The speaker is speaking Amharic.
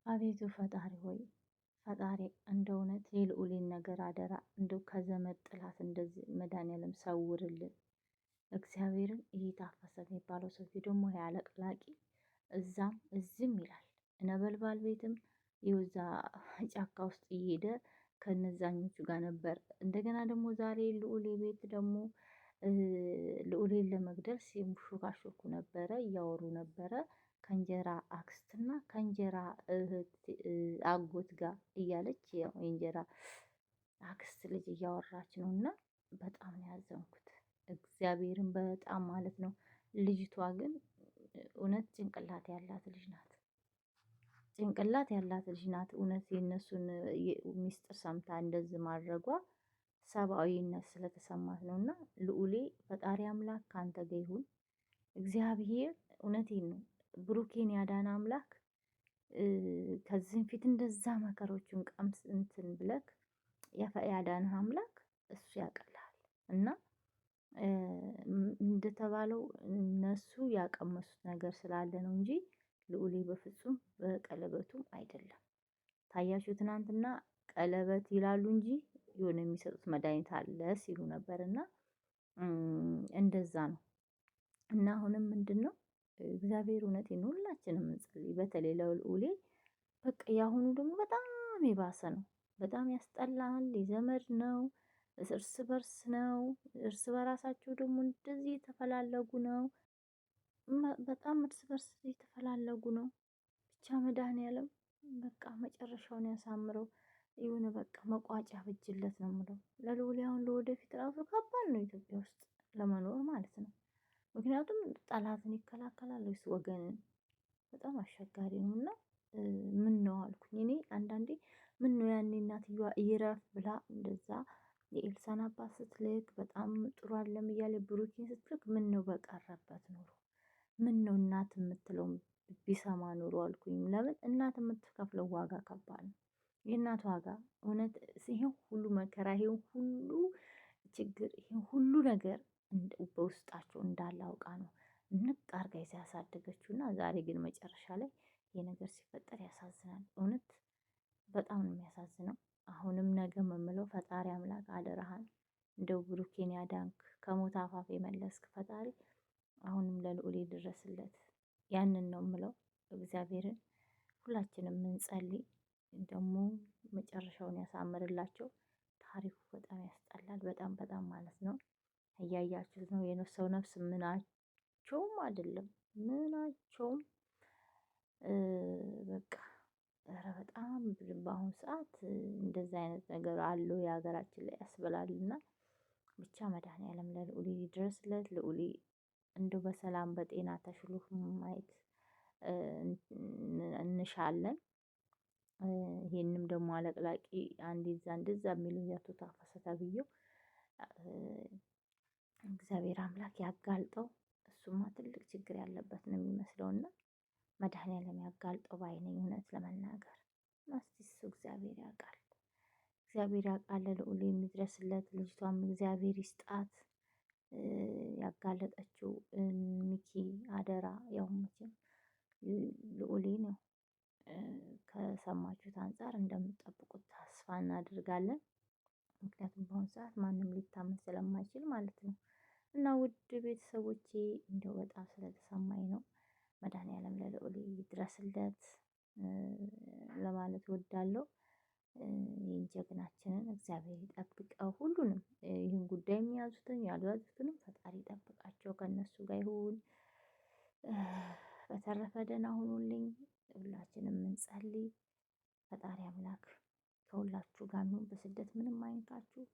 አቤቱ ፈጣሪ ሆይ ፈጣሪ እንደ እውነት የልዑሌን ነገር አደራ እንደው ከዘመድ ጥላት እንደዚህ መድኃኒዓለም ሰውርልን። እግዚአብሔርን ይህ ታፈሰ የሚባለው ሰው ደግሞ ያለቅላቂ እዛም እዝም ይላል። ነበልባል ቤትም የውዛ ጫካ ውስጥ እየሄደ ከነዛኞቹ ጋር ነበር። እንደገና ደግሞ ዛሬ ልዑሌ ቤት ደግሞ ልዑሌን ለመግደል ሲሾካሾኩ ነበረ፣ እያወሩ ነበረ ከእንጀራ አክስትና ከእንጀራ እህት አጎት ጋር እያለች ያው የእንጀራ አክስት ልጅ እያወራች ነው። እና በጣም ነው ያዘንኩት እግዚአብሔርን በጣም ማለት ነው። ልጅቷ ግን እውነት ጭንቅላት ያላት ልጅ ናት። ጭንቅላት ያላት ልጅ ናት። እውነት የእነሱን ሚስጥር ሰምታ እንደዚህ ማድረጓ ሰብአዊነት ስለተሰማት ነው። እና ልዑሌ ፈጣሪ አምላክ ካንተ ጋር ይሁን። እግዚአብሔር እውነቴን ነው ብሩኬን ያዳነ አምላክ ከዚህም ፊት እንደዛ መከሮችን ቀምስ እንትን ብለክ ያዳነህ አምላክ እሱ ያቀልሃል። እና እንደተባለው እነሱ ያቀመሱት ነገር ስላለ ነው እንጂ ልዑሌ በፍጹም በቀለበቱም አይደለም። ታያችሁ ትናንትና ቀለበት ይላሉ እንጂ የሆነ የሚሰጡት መድኃኒት አለ ሲሉ ነበርና እንደዛ ነው። እና አሁንም ምንድነው እግዚአብሔር እውነቴን ሁላችንም እንጸልይ። በተለይ ለልዑሌ በቃ ያሁኑ ደግሞ በጣም የባሰ ነው። በጣም ያስጠላል። የዘመድ ነው፣ እርስ በርስ ነው፣ እርስ በራሳቸው ደግሞ እንደዚህ የተፈላለጉ ነው። በጣም እርስ በርስ የተፈላለጉ ነው። ብቻ መድኃኒዓለም በቃ መጨረሻውን ያሳምረው። የሆነ በቃ መቋጫ ብጅለት ነው የምለው። ለልዑሌ አሁን ለወደፊት ራሱ ከባድ ነው ኢትዮጵያ ውስጥ ለመኖር ማለት ነው። ምክንያቱም ጠላትን ይከላከላል ወይስ ወገንን? በጣም አስቸጋሪ ነው። እና ምን ነው አልኩኝ እኔ አንዳንዴ ምን ነው ያኔ እናትየዋ ይረፍ ብላ እንደዛ የኤልሳን አባት ስትልክ በጣም ጥሩ አይደለም እያለ ብሩኬን ስትልክ ምን ነው በቀረበት ኑሮ። ምን ነው እናት የምትለው ቢሰማ ኑሮ አልኩኝ። ለምን እናት የምትከፍለው ዋጋ ከባድ ነው። የእናት ዋጋ እውነት ይሄን ሁሉ መከራ ይሄን ሁሉ ችግር ይሄን ሁሉ ነገር በውስጣቸው እንዳለ አውቃ ነው ንቅ አርጋ ሲያሳደገችውና ዛሬ ግን መጨረሻ ላይ ይሄ ነገር ሲፈጠር ያሳዝናል። እውነት በጣም ነው የሚያሳዝነው። አሁንም ነገም የምለው ፈጣሪ አምላክ አደራህን እንደው ብሩኬን ያዳንክ ከሞት አፋፍ የመለስክ ፈጣሪ አሁንም ለልዑሌ ድረስለት። ያንን ነው የምለው። እግዚአብሔርን ሁላችንም እንጸልይ። ደግሞ መጨረሻውን ያሳምርላቸው። ታሪኩ በጣም ያስጠላል። በጣም በጣም ማለት ነው። እያያችሁት ነው። የሰው ነፍስ ምናቸውም አይደለም፣ ምናቸውም በቃ ኧረ በጣም በአሁኑ ሰዓት እንደዚህ አይነት ነገር አለው የሀገራችን ላይ ያስብላልና ብቻ መድኃኒዓለም ለልዑሌ ይድረስለት። ልዑሌ እንደው በሰላም በጤና ተሽሎህ ማየት እንሻለን። ይሄንም ደግሞ አለቅላቂ አንዴ እዛ እንደዛ የሚሉ ያቶ ታፈሰ ተብዬው እግዚአብሔር አምላክ ያጋልጠው። እሱማ ትልቅ ችግር ያለበት ነው የሚመስለውና መድኃኒዓለም ያጋልጠው ባይ ነኝ እውነት ለመናገር። እስቲ እሱ እግዚአብሔር ያውቃል። እግዚአብሔር ያውቃል። ለልዑሌ የሚድረስለት። ልጅቷም እግዚአብሔር ይስጣት። ያጋለጠችው ሚኪ አደራ ያው መቼም ልዑሌ ነው ከሰማችሁት አንፃር እንደምትጠብቁት ተስፋ እናደርጋለን። ምክንያቱም በአሁኑ ሰዓት ማንም ሊታመን ስለማይችል ማለት ነው። እና ውድ ቤተሰቦቼ እንደው በጣም ስለተሰማኝ ነው። መድኃኒዓለም ለልዑሌ ይድረስለት ለማለት እወዳለሁ። ይህን ጀግናችንን እግዚአብሔር ይጠብቀው። ሁሉንም ይህን ጉዳይ የሚያዙትን ያልያዙትንም ፈጣሪ ይጠብቃቸው፣ ከእነሱ ጋር ይሁን። በተረፈ ደህና ሁኑልኝ። ሁላችንም እንጸልይ። ፈጣሪ አምላክ ከሁላችሁ ጋር ነው። በስደት ምንም አይንካችሁ።